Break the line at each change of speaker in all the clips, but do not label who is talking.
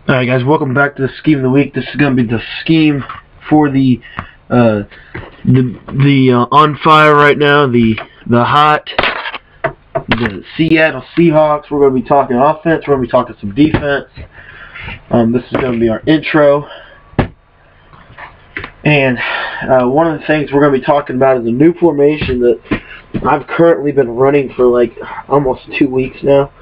Alright guys, welcome back to the scheme of the week. This is going to be the scheme for the on fire right now, the Seattle Seahawks. We're going to be talking offense, we're going to be talking some defense. This is going to be our intro. And one of the things we're going to be talking about is a new formation that I've currently been running for like almost 2 weeks now.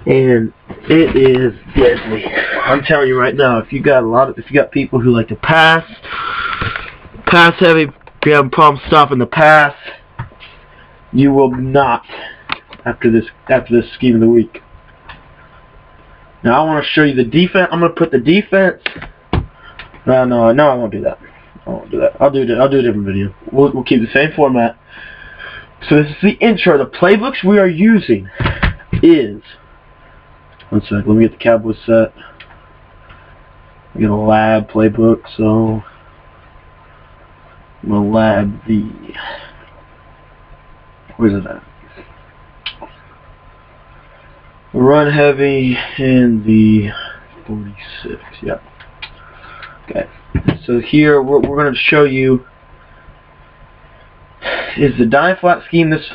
And it is deadly. I'm telling you right now, if you got people who like to pass heavy, if you have a problem stopping the pass, you will not after this scheme of the week. Now I want to show you the defense. I'm going to put the defense. No, I won't do that. I won't do that. I'll do a different video. We'll keep the same format. So this is the intro. The playbooks we are using is. One sec, let me get the Cowboys set. I get a lab playbook, so I'm gonna lab the. Where's it at? The run heavy and the 46. Yeah. Okay. So here we're going to show you is the dime flat scheme. This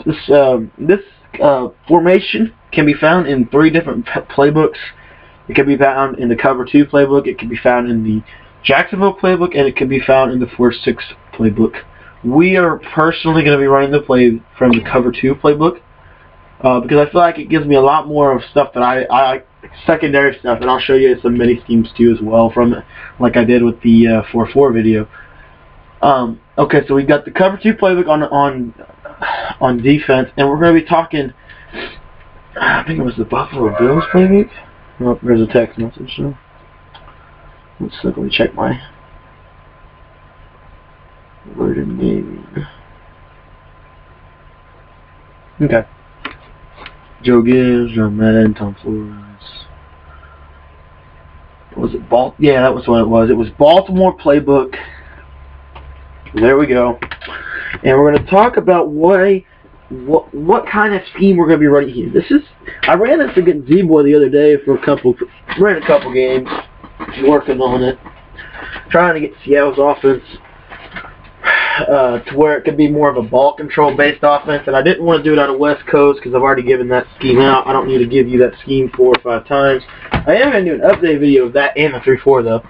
formation can be found in 3 different playbooks. It can be found in the cover 2 playbook, it can be found in the Jacksonville playbook, and it can be found in the 4-6 playbook. We are personally going to be running the play from the cover 2 playbook because I feel like it gives me a lot more of stuff that I secondary stuff, and I'll show you some mini schemes too as well from it, like I did with the 4-4 video. Okay, so we've got the cover 2 playbook on defense, and we're going to be talking. I think it was the Buffalo Bills playbook. Oh, there's a text message. So let me check my word in gaming. Okay. Joe Gibbs, John Madden, Tom Flores. Was it Yeah, that was what it was. It was Baltimore playbook. There we go. And we're going to talk about what kind of scheme we're going to be running here. I ran this against Z-Boy the other day for a couple games, working on it, trying to get Seattle's offense to where it could be more of a ball control based offense. And I didn't want to do it out of West Coast because I've already given that scheme out. I don't need to give you that scheme 4 or 5 times. I am going to do an update video of that and the 3-4 though.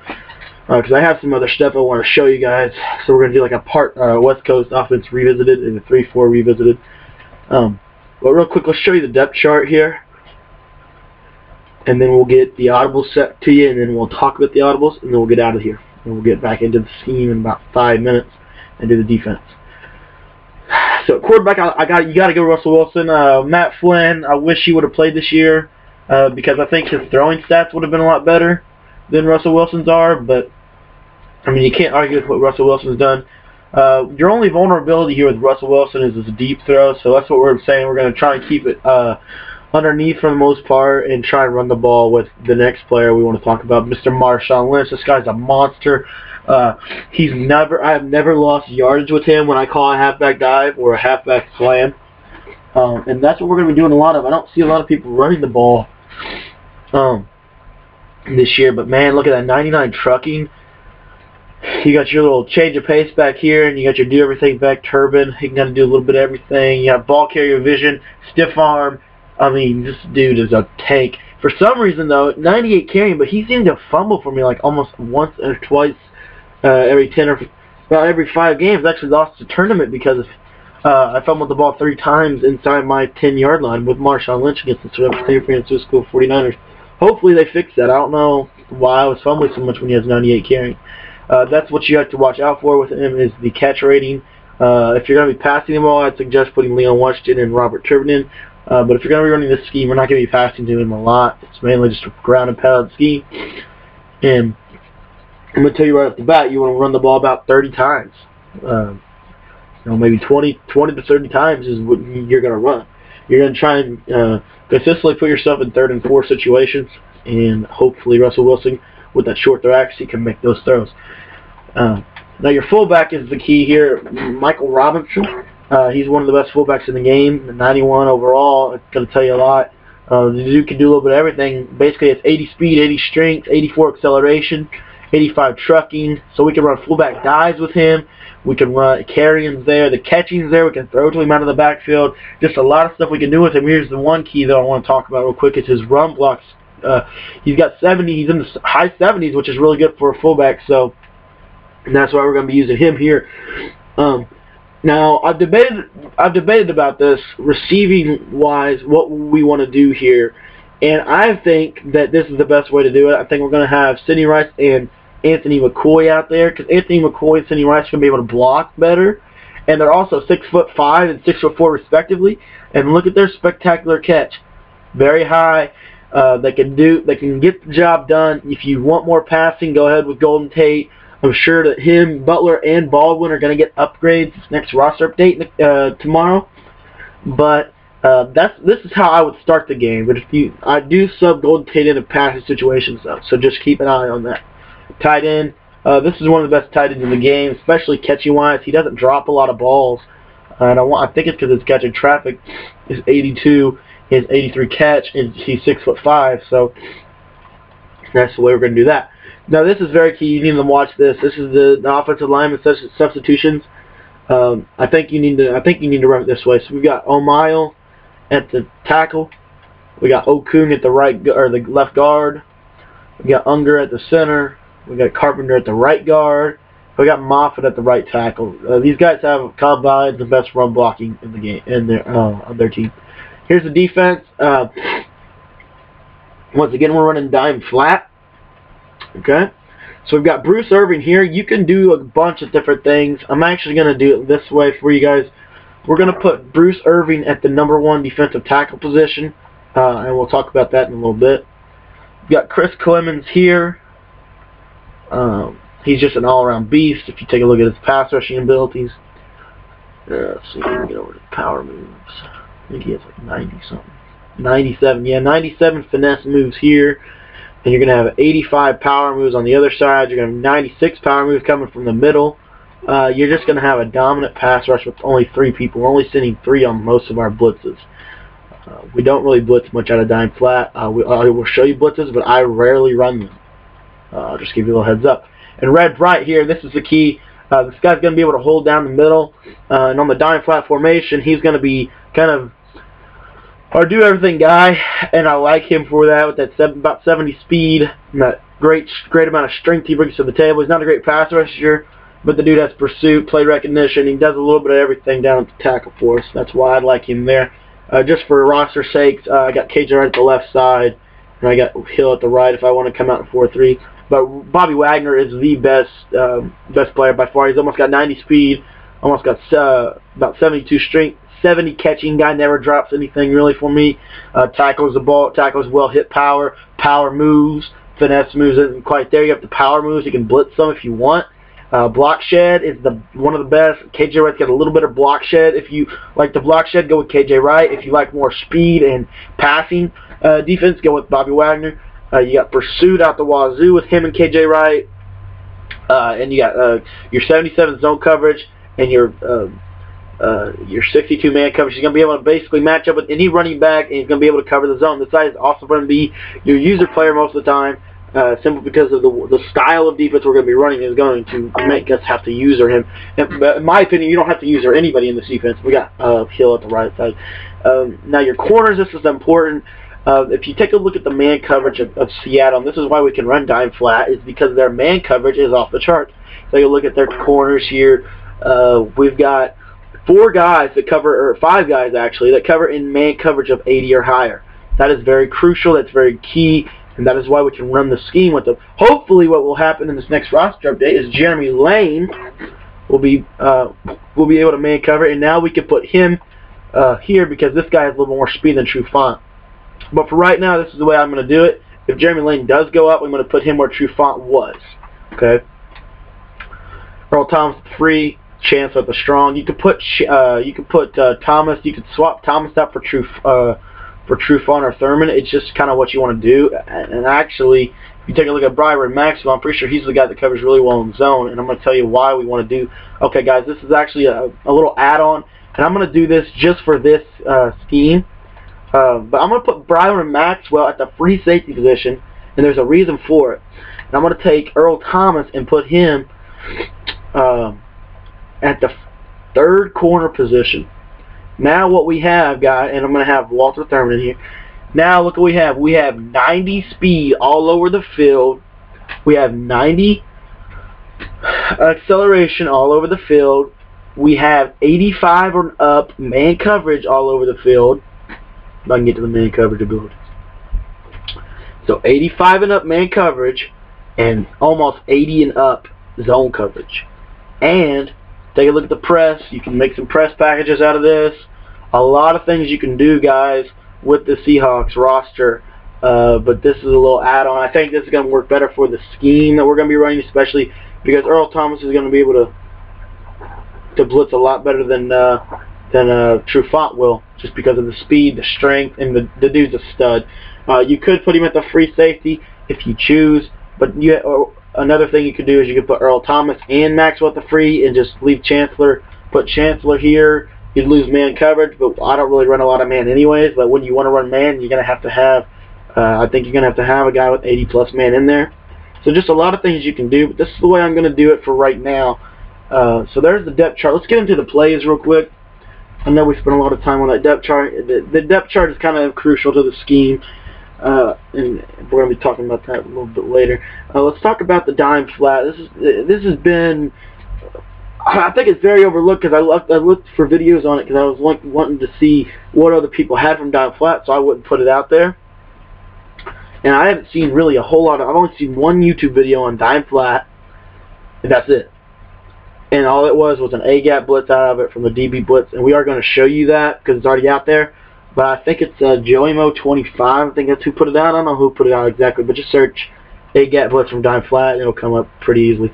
Because I have some other stuff I want to show you guys. So we're going to do like a part West Coast offense revisited and a 3-4 revisited. But real quick, let's show you the depth chart here. And then we'll get the audibles set to you, and then we'll talk about the audibles, and then we'll get out of here. And we'll get back into the scheme in about 5 minutes and do the defense. So quarterback, you got to go Russell Wilson. Matt Flynn, I wish he would have played this year because I think his throwing stats would have been a lot better than Russell Wilson's are. But I mean, you can't argue with what Russell Wilson's done. Your only vulnerability here with Russell Wilson is his deep throw, so that's what we're saying. We're going to try and keep it underneath for the most part and try and run the ball with the next player we want to talk about, Mr. Marshawn Lynch. This guy's a monster. I have never lost yardage with him when I call a halfback dive or a halfback slam, and that's what we're going to be doing a lot of. I don't see a lot of people running the ball this year, but man, look at that 99 trucking. You got your little change of pace back here, and you got your do everything back turbine. You can kind of do a little bit of everything. You have ball carrier vision, stiff arm. I mean, this dude is a tank. For some reason, though, 98 carrying, but he seemed to fumble for me like almost once or twice every 10 or about every 5 games. I actually lost the tournament because I fumbled the ball 3 times inside my 10-yard line with Marshawn Lynch against the San Francisco 49ers. Hopefully they fix that. I don't know why I was fumbling so much when he has 98 carrying. That's what you have to watch out for with him is the catch rating. If you're going to be passing the ball, I'd suggest putting Leon Washington and Robert Turbin in. But if you're going to be running this scheme, we're not going to be passing to him a lot. It's mainly just a ground and pound scheme. And I'm going to tell you right off the bat, you want to run the ball about 30 times. Maybe 20 to 30 times is what you're going to run. You're going to try and consistently put yourself in 3rd and 4 situations, and hopefully Russell Wilson, with that short throw accuracy, can make those throws. Now your fullback is the key here. Michael Robinson, he's one of the best fullbacks in the game, 91 overall. It's going to tell you a lot. The dude can do a little bit of everything. Basically, it's 80 speed, 80 strength, 84 acceleration, 85 trucking. So we can run fullback dives with him. We can run carryings there. The catching's there. We can throw to him out of the backfield. Just a lot of stuff we can do with him. Here's the one key, though, I want to talk about real quick. It's his run blocks. He's got 70. He's in the high 70s, which is really good for a fullback. So, and that's why we're going to be using him here. Now, I've debated about this receiving-wise, what we want to do here, and I think that this is the best way to do it. I think we're going to have Sidney Rice and Anthony McCoy out there, because Anthony McCoy and Sidney Rice are going to be able to block better, and they're also 6'5" and 6'4" respectively. And look at their spectacular catch, very high. They can get the job done. If you want more passing, go ahead with Golden Tate. I'm sure that him, Butler, and Baldwin are going to get upgrades this next roster update tomorrow. But this is how I would start the game. But I do sub Golden Tate in passing situations though, so just keep an eye on that. Tight end. This is one of the best tight ends in the game, especially catching wise. He doesn't drop a lot of balls, and I think it's because his catching traffic is 82, his 83 catch, and he's 6'5". So that's the way we're going to do that. Now this is very key. You need to watch this. This is the offensive lineman substitutions. I think you need to run it this way. So we've got O'Mile at the tackle. We got Okung at the the left guard. We got Unger at the center. We got Carpenter at the right guard. We got Moffitt at the right tackle. These guys have combined the best run blocking in the game on their team. Here's the defense. Once again, we're running dime flat. Okay, so we've got Bruce Irvin here. You can do a bunch of different things. I'm actually going to do it this way for you guys. We're going to put Bruce Irvin at the #1 defensive tackle position, and we'll talk about that in a little bit. We've got Chris Clemons here. He's just an all-around beast. If you take a look at his pass rushing abilities, let's see, we can get over to power moves. I think he has like 90-something. 97, yeah, 97 finesse moves here. And you're going to have 85 power moves on the other side. You're going to have 96 power moves coming from the middle. You're just going to have a dominant pass rush with only 3 people. We're only sending 3 on most of our blitzes. We don't really blitz much out of dime flat. I will show you blitzes, but I rarely run them. I'll just give you a little heads up. And red right here, this is the key. This guy's going to be able to hold down the middle. And on the dime flat formation, he's going to be kind of our do-everything guy, and I like him for that with that about 70 speed and that great amount of strength he brings to the table. He's not a great pass rusher, but the dude has pursuit, play recognition. He does a little bit of everything down at the tackle for us. That's why I like him there. Just for roster sakes, I got KJ right at the left side, and I got Hill at the right if I want to come out in 4-3. But Bobby Wagner is the best player by far. He's almost got 90 speed, almost got about 72 strength. 70 catching guy, never drops anything really for me. Tackles the ball, tackles well, hit power moves, finesse moves isn't quite there. You have the power moves, you can blitz some if you want. Block shed is one of the best. KJ Wright's got a little bit of block shed. If you like the block shed, go with KJ Wright. If you like more speed and passing defense, go with Bobby Wagner. You got pursuit out the wazoo with him and KJ Wright. And you got your 77 zone coverage and your 62 man coverage. He's going to be able to basically match up with any running back, and he's going to be able to cover the zone. This guy is also going to be your user player most of the time, simply because of the style of defense we're going to be running is going to make us have to user him. In my opinion, you don't have to user anybody in this defense. We got Hill at the right side. Now your corners, this is important. If you take a look at the man coverage of Seattle, and this is why we can run dime flat, is because their man coverage is off the charts. Take a look at their corners here. We've got 4 guys that cover, or 5 guys actually, that cover in man coverage of 80 or higher. That is very crucial. That's very key, and that is why we can run the scheme with them. Hopefully, what will happen in this next roster update is Jeremy Lane will be able to man cover, and now we can put him here because this guy has a little more speed than Trufant. But for right now, this is the way I'm going to do it. If Jeremy Lane does go up, I'm going to put him where Trufant was. Okay. Earl Thomas free. Chance at the strong. You could put Thomas. You could swap Thomas out for Trufant or Thurman. It's just kind of what you want to do. And actually, if you take a look at Byron Maxwell, I'm pretty sure he's the guy that covers really well in zone. And I'm going to tell you why we want to do. Okay, guys, this is actually a little add-on, and I'm going to do this just for this scheme. But I'm going to put Byron Maxwell at the free safety position, and there's a reason for it. And I'm going to take Earl Thomas and put him at the third corner position. Now what we have, guys, and I'm going to have Walter Thurman in here. Now look what we have. We have 90 speed all over the field. We have 90 acceleration all over the field. We have 85 or up man coverage all over the field. If I can get to the man coverage ability. So 85 and up man coverage and almost 80 and up zone coverage. And take a look at the press. You can make some press packages out of this. A lot of things you can do, guys, with the Seahawks roster. But this is a little add-on. I think this is going to work better for the scheme that we're going to be running, especially because Earl Thomas is going to be able to blitz a lot better than Trufant will, just because of the speed, the strength, and the dude's a stud. You could put him at the free safety if you choose, but another thing you could do is you could put Earl Thomas and Maxwell at the free and just leave Chancellor. Put Chancellor here. You'd lose man coverage, but I don't really run a lot of man anyways. But when you want to run man, you're going to have I think you're going to have a guy with 80-plus man in there. So just a lot of things you can do, but this is the way I'm going to do it for right now. So there's the depth chart. Let's get into the plays real quick. I know we spent a lot of time on that depth chart. The depth chart is kind of crucial to the scheme, and we're going to be talking about that a little bit later. Let's talk about the dime flat. This has been, I think it's very overlooked because I looked for videos on it because I was wanting to see what other people had from dime flat, so I wouldn't put it out there. And I haven't seen really a whole lot of, I've only seen one YouTube video on dime flat, and that's it. And all it was an A-gap blitz out of it from the DB blitz, and we are going to show you that because it's already out there. But I think it's JoeyMo25, I think that's who put it out. I don't know who put it out exactly, but just search A-gap blitz from dime flat, and it'll come up pretty easily.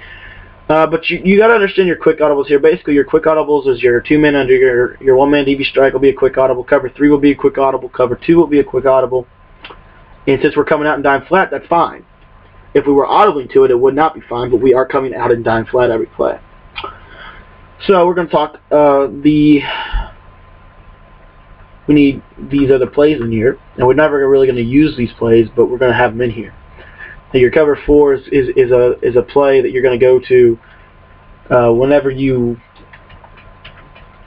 But you got to understand your quick audibles here. Basically, your quick audibles is your 2-man under your 1-man DB strike will be a quick audible. Cover 3 will be a quick audible. Cover 2 will be a quick audible. And since we're coming out in dime flat, that's fine. If we were audibling to it, it would not be fine, but we are coming out in dime flat every play. So we're going to talk we need these other plays in here, and we're never really going to use these plays, but we're going to have them in here. Now your cover 4 is a play that you're going to go to whenever you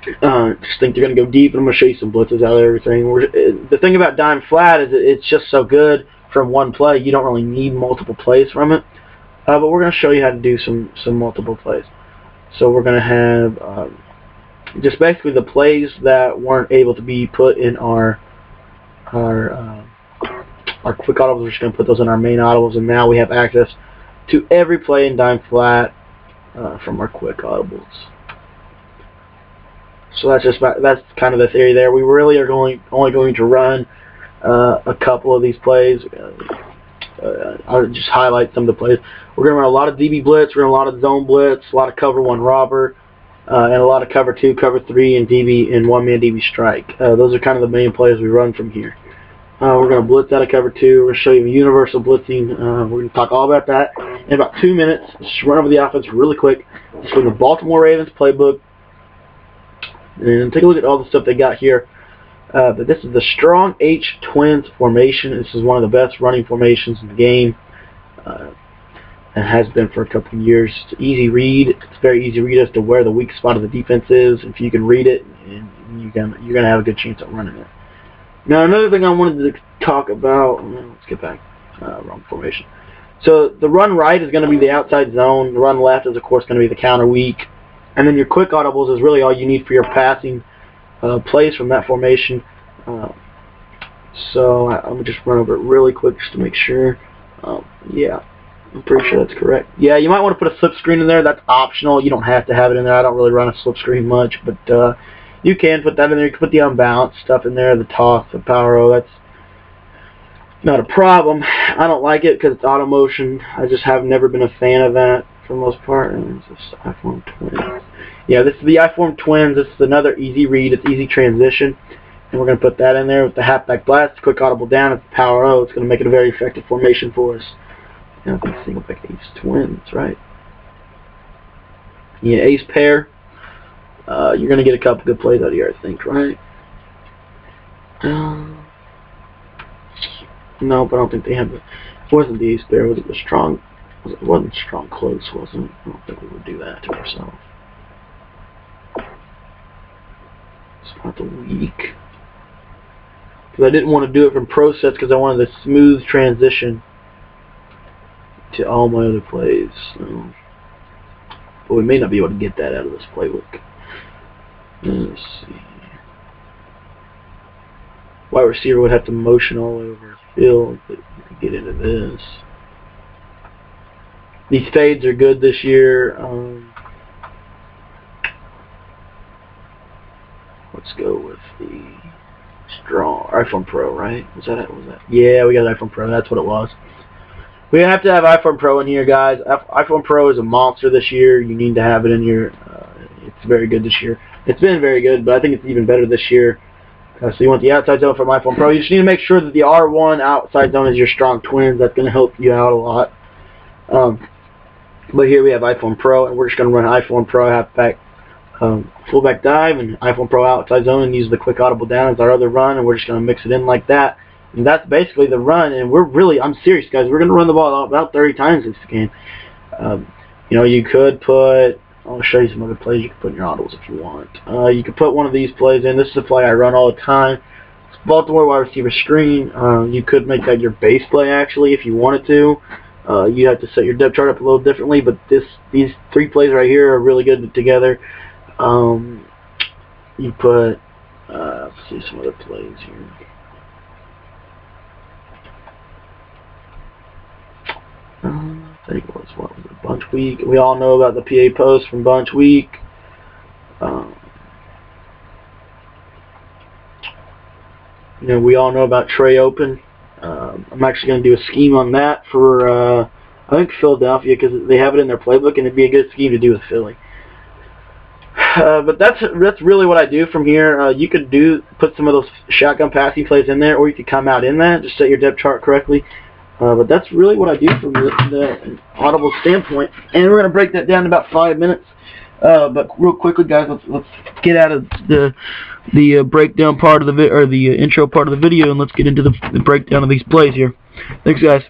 just think you're going to go deep, and I'm going to show you some blitzes out of everything. The thing about dime flat is it's just so good from one play. You don't really need multiple plays from it, but we're going to show you how to do some multiple plays. So we're going to have just basically the plays that weren't able to be put in our quick audibles. We're just going to put those in our main audibles, and now we have access to every play in dime flat from our quick audibles. So that's kind of the theory there. We really are only going to run a couple of these plays. I'll just highlight some of the plays. We're going to run a lot of DB blitz, we're going to run a lot of zone blitz, a lot of cover 1 robber, and a lot of cover 2, cover 3, and DB and 1-man DB strike. Those are kind of the main plays we run from here. We're going to blitz out of cover 2. We're going to show you universal blitzing. We're going to talk all about that in about 2 minutes. Just run over the offense really quick. It's from the Baltimore Ravens playbook. And take a look at all the stuff they got here. But this is the Strong H Twins formation. This is one of the best running formations in the game. It has been for a couple of years. It's easy read. It's very easy to read as to where the weak spot of the defense is. If you can read it, you're going to have a good chance at running it. Now, another thing I wanted to talk about, let's get back, wrong formation. So the run right is going to be the outside zone. The run left is, of course, going to be the counter weak. And then your quick audibles is really all you need for your passing plays from that formation. So I'm going to just run over it really quick just to make sure. Yeah, I'm pretty sure that's correct. Yeah, you might want to put a slip screen in there. That's optional. You don't have to have it in there. I don't really run a slip screen much, but you can put that in there. You can put the unbalanced stuff in there, the toss, the power O. That's not a problem. I don't like it because it's auto motion. I just have never been a fan of that for the most part. And this is I-form Twins. Yeah, this is the I-form Twins. This is another easy read. It's easy transition. And we're going to put that in there with the halfback blast, quick audible down, it's the power O. It's going to make it a very effective formation for us. Now I think single back ace twins, right? Yeah, ace pair. You're going to get a couple good plays out of here, I think, right? Nope, I don't think they have the. It wasn't the ace there. Was it the strong? It wasn't strong close, wasn't it? I don't think we would do that to ourselves. It's not the weak. Because I didn't want to do it from pro sets because I wanted a smooth transition to all my other plays. So. But we may not be able to get that out of this playbook. Let's see. Wide receiver would have to motion all over the field, but you could get into this. These fades are good this year. Let's go with the strong iPhone Pro, right? Was that? Yeah, we got iPhone Pro. That's what it was. We have to have iPhone Pro in here, guys. iPhone Pro is a monster this year. You need to have it in here. It's very good this year. It's been very good, but I think it's even better this year. So you want the outside zone from iPhone Pro. You just need to make sure that the R1 outside zone is your strong twins. That's going to help you out a lot. But here we have iPhone Pro, and we're just going to run iPhone Pro halfback, fullback dive, and iPhone Pro outside zone, and use the quick audible down as our other run, and we're just going to mix it in like that. And that's basically the run, and I'm serious, guys. We're going to run the ball about 30 times this game. You know, you could put, I'll show you some other plays you can put in your audibles if you want. You could put one of these plays in. This is a play I run all the time. It's Baltimore wide receiver screen. You could make that your base play, actually, if you wanted to. You have to set your depth chart up a little differently, but these three plays right here are really good together. You put, let's see some other plays here. I think it was, what was it, Bunch Week. We all know about the PA post from Bunch Week. You know, we all know about Trey Open. I'm actually going to do a scheme on that for, I think, Philadelphia, because they have it in their playbook, and it'd be a good scheme to do with Philly. But that's really what I do from here. You could put some of those shotgun passing plays in there, or you could come out in that, just set your depth chart correctly. But that's really what I do from the audible standpoint, and we're going to break that down in about 5 minutes. But real quickly, guys, let's get out of the breakdown part of the intro part of the video, and let's get into the breakdown of these plays here. Thanks, guys.